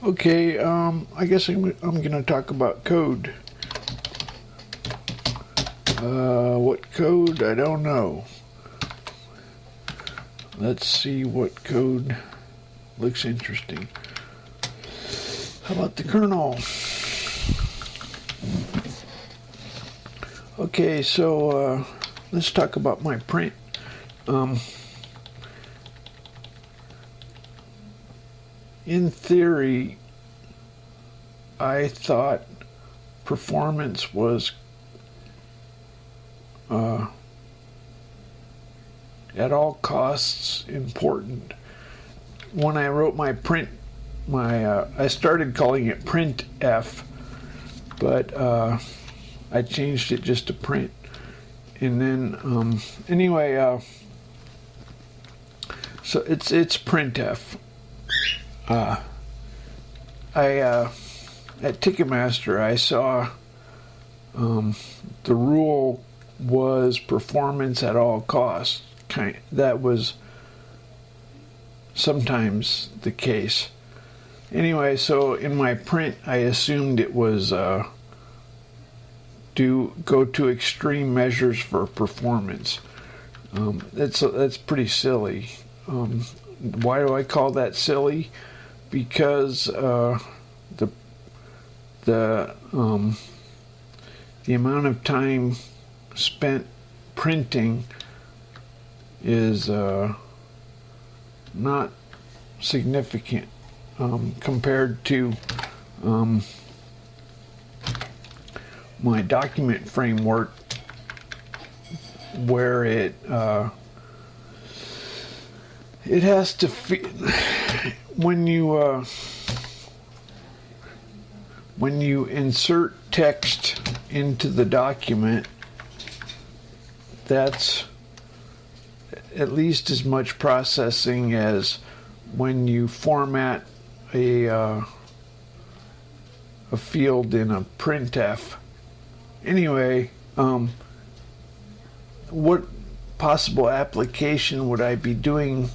Okay, I guess I'm going to talk about code. What code? I don't know. Let's see what code looks interesting. How about the kernel? Okay, so let's talk about my print. In theory, I thought performance was at all costs important. When I wrote my print, I started calling it Printf, but I changed it just to print. And then anyway, so it's Printf. At Ticketmaster, I saw the rule was performance at all costs. That was sometimes the case. Anyway, so in my print, I assumed it was go to extreme measures for performance. That's pretty silly. Why do I call that silly? Because the amount of time spent printing is not significant compared to my document framework, where it has to when you insert text into the document, that's at least as much processing as when you format a field in a printf. Anyway, what possible application would I be doing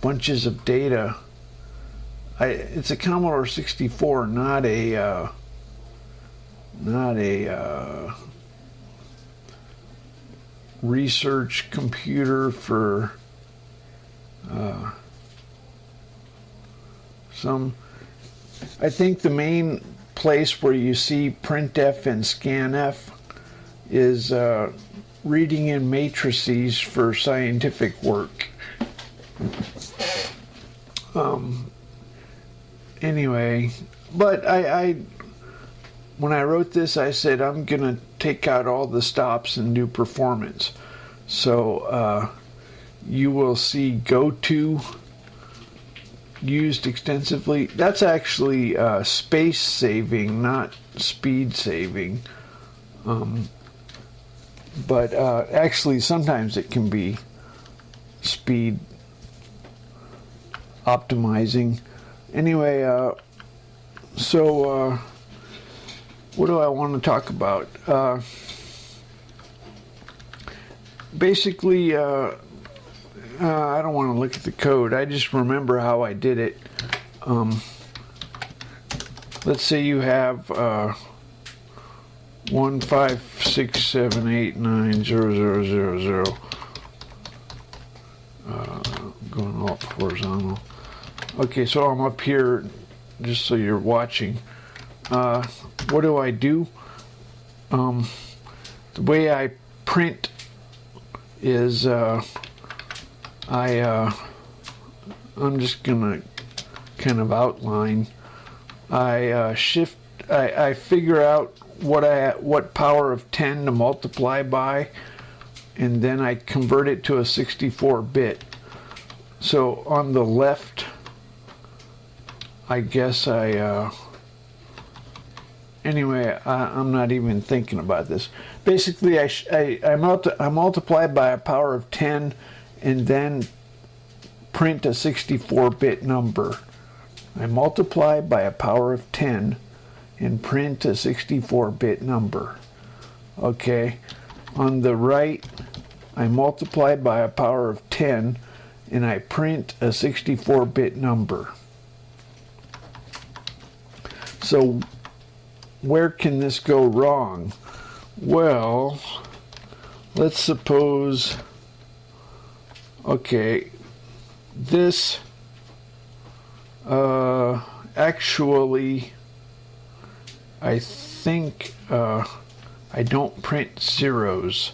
bunches of data? It's a Commodore 64, not a research computer for some. I think the main place where you see Printf and Scanf is reading in matrices for scientific work. Anyway, but when I wrote this, I said I'm gonna take out all the stops and do performance. So you will see goto used extensively. That's actually space saving, not speed saving. But actually sometimes it can be speed optimizing. Anyway, so what do I want to talk about? Basically, I don't want to look at the code. I just remember how I did it. Let's say you have 1, 5, 6, 7, 8, 9, 0, 0, 0, 0. Going off horizontal. Okay, so I'm up here just so you're watching. What do? The way I print is I'm just gonna kind of outline. I figure out what power of 10 to multiply by, and then I convert it to a 64-bit. So on the left, I guess anyway, I'm not even thinking about this. Basically, I multiply by a power of 10 and then print a 64-bit number. I multiply by a power of 10 and print a 64-bit number. Okay, on the right, I multiply by a power of 10 and I print a 64-bit number. So where can this go wrong? Well, let's suppose, okay, this actually, I think I don't print zeros.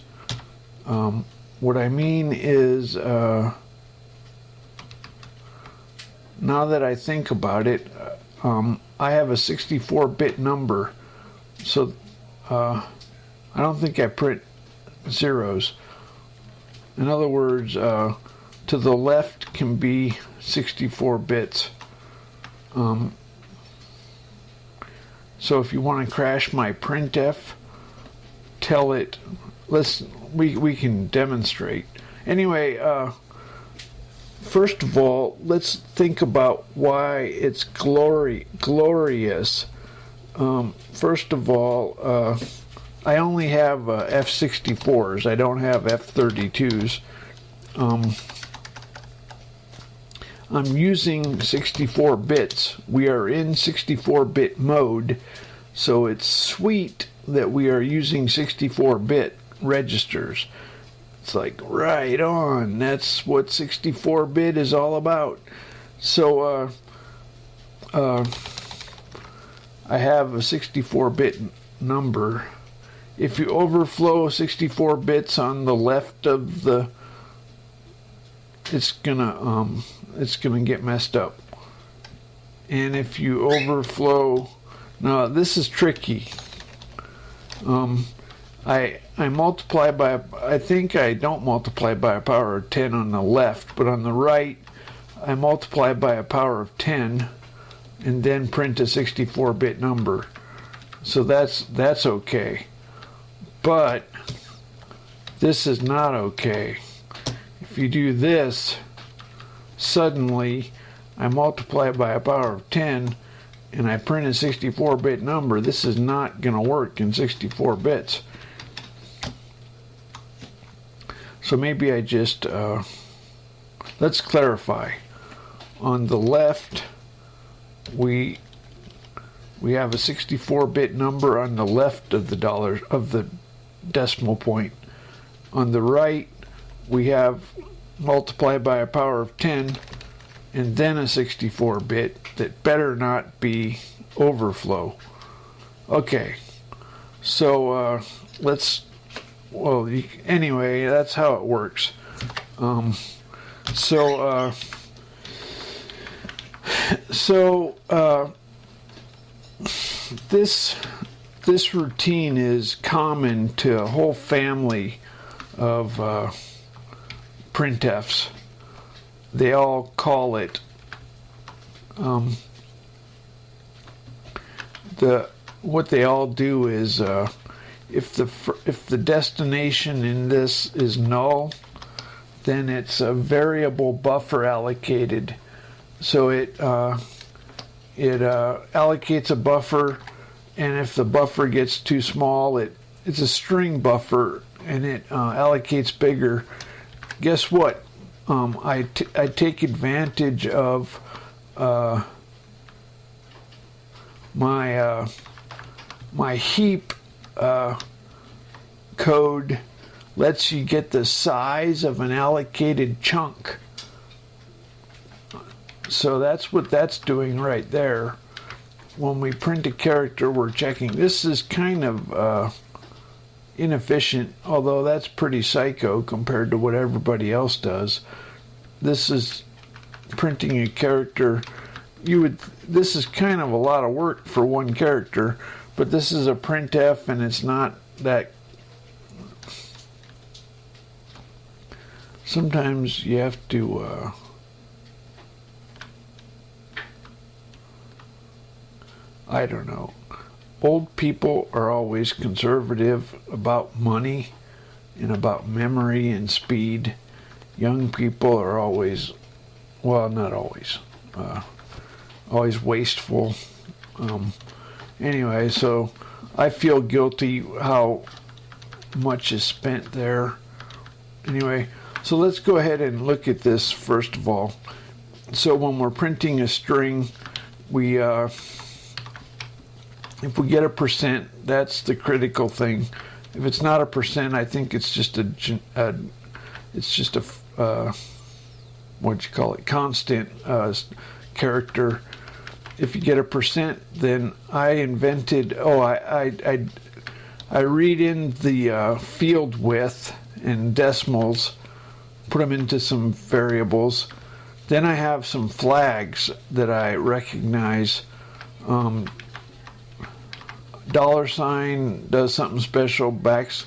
What I mean is, now that I think about it, I have a 64-bit number, so I don't think I print zeros. In other words, to the left can be 64 bits. So if you want to crash my printf, tell it. We can demonstrate. Anyway, first of all, let's think about why it's glorious. First of all, I only have F64s. I don't have F32s. I'm using 64 bits. We are in 64-bit mode, so it's sweet that we are using 64-bit registers. It's like, right on, that's what 64-bit is all about. So I have a 64-bit number. If you overflow 64 bits on the left of the, it's gonna get messed up. And if you overflow, now this is tricky. I multiply by, I think I don't multiply by a power of 10 on the left, but on the right, I multiply by a power of 10 and then print a 64-bit number. So that's okay. But this is not okay. If you do this, suddenly I multiply by a power of 10 and I print a 64-bit number. This is not going to work in 64 bits. So maybe I just, let's clarify. On the left, we have a 64-bit number on the left of the decimal point. On the right, we have multiply by a power of 10 and then a 64-bit that better not be overflow. Okay, so anyway, that's how it works. This routine is common to a whole family of printfs. They all call it what they all do is if the destination in this is null, then it's a variable buffer allocated. So it allocates a buffer, and if the buffer gets too small, it's a string buffer, and it allocates bigger. Guess what? I take advantage of my heap code lets you get the size of an allocated chunk. So that's what that's doing right there. When we print a character, we're checking. This is kind of inefficient, although that's pretty psycho compared to what everybody else does. This is printing a character. This is kind of a lot of work for one character, but this is a printf and it's not that. Sometimes you have to I don't know. Old people are always conservative about money and about memory and speed. Young people are always, well, not always, always wasteful. Anyway, so I feel guilty how much is spent there. Anyway, so let's go ahead and look at this first of all. So when we're printing a string, we If we get a percent, that's the critical thing. If it's not a percent, I think it's just a what you call it, constant character. If you get a percent, then I invented. I read in the field width and decimals, put them into some variables. Then I have some flags that I recognize. Dollar sign does something special. Backslash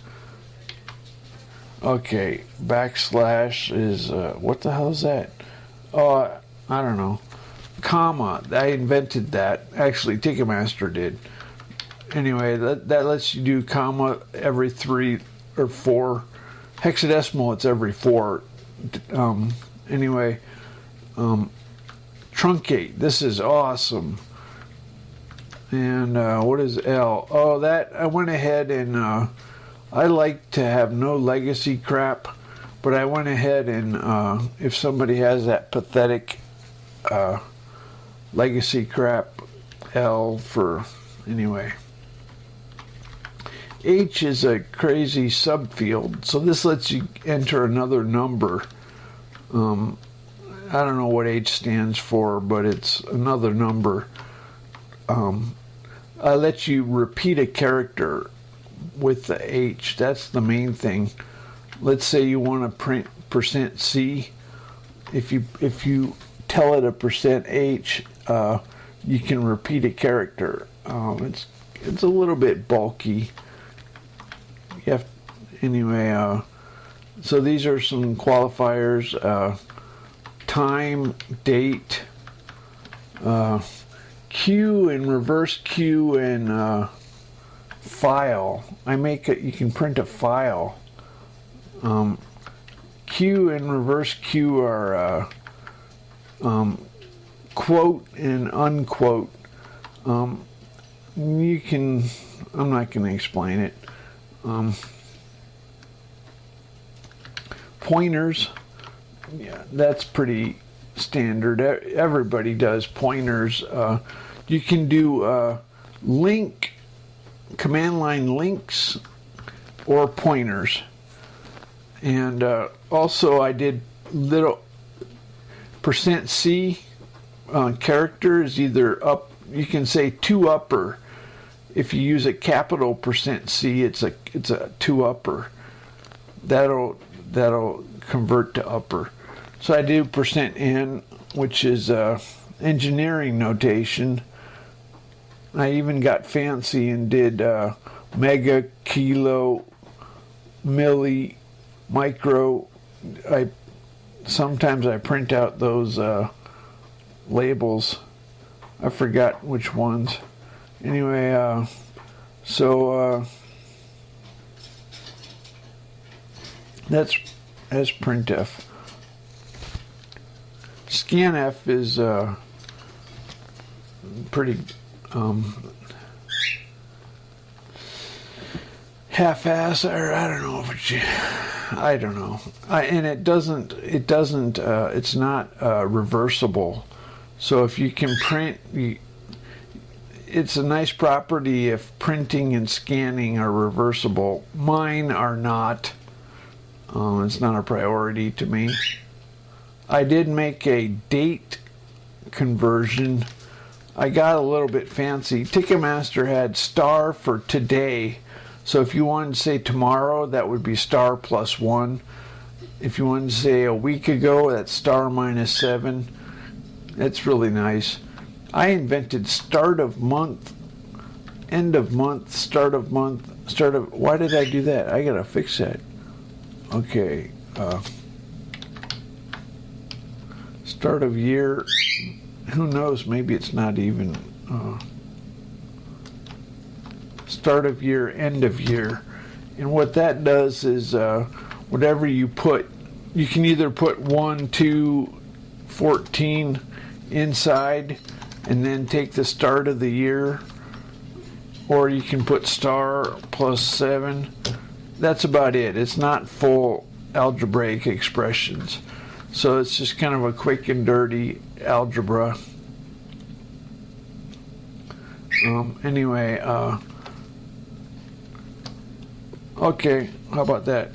is what the hell is that? Oh, I don't know. Comma. I invented that. Actually, Ticketmaster did. Anyway, that lets you do comma every 3 or 4. Hexadecimal, it's every 4. Truncate. This is awesome. And what is L? Oh, that I went ahead and I like to have no legacy crap, but I went ahead and if somebody has that pathetic legacy crap, L for anyway. H is a crazy subfield, so this lets you enter another number. I don't know what H stands for, but it's another number. I let you repeat a character with the H. That's the main thing. Let's say you want to print %C. If you tell it a %H, you can repeat a character. It's a little bit bulky. So these are some qualifiers: time, date, Q and reverse Q and file. You can print a file. Q and reverse Q are quote and unquote. I'm not going to explain it. Pointers, yeah, that's pretty standard. Everybody does pointers. You can do command line links or pointers. And also I did little %C characters, either up, you can say to upper. If you use a capital %C, it's a to upper. That'll convert to upper. So I do %N, which is engineering notation. I even got fancy and did mega, kilo, milli, micro. Sometimes I print out those labels. I forgot which ones. Anyway, that's Printf. Scanf is pretty half-ass, or I don't know if I don't know. And it's not reversible. So if you can print, it's a nice property if printing and scanning are reversible. Mine are not. It's not a priority to me. I did make a date conversion. I got a little bit fancy. Ticketmaster had star for today. So if you wanted to say tomorrow, that would be star +1. If you wanted to say a week ago, that's star -7. That's really nice. I invented start of month, end of month, start of month, why did I do that? I gotta fix that. Okay. Start of year, who knows, maybe it's not even start of year, end of year. And what that does is whatever you put, you can either put 1, 2, 14 inside and then take the start of the year, or you can put star +7. That's about it. It's not full algebraic expressions. So it's just kind of a quick and dirty algebra. Anyway, okay, how about that?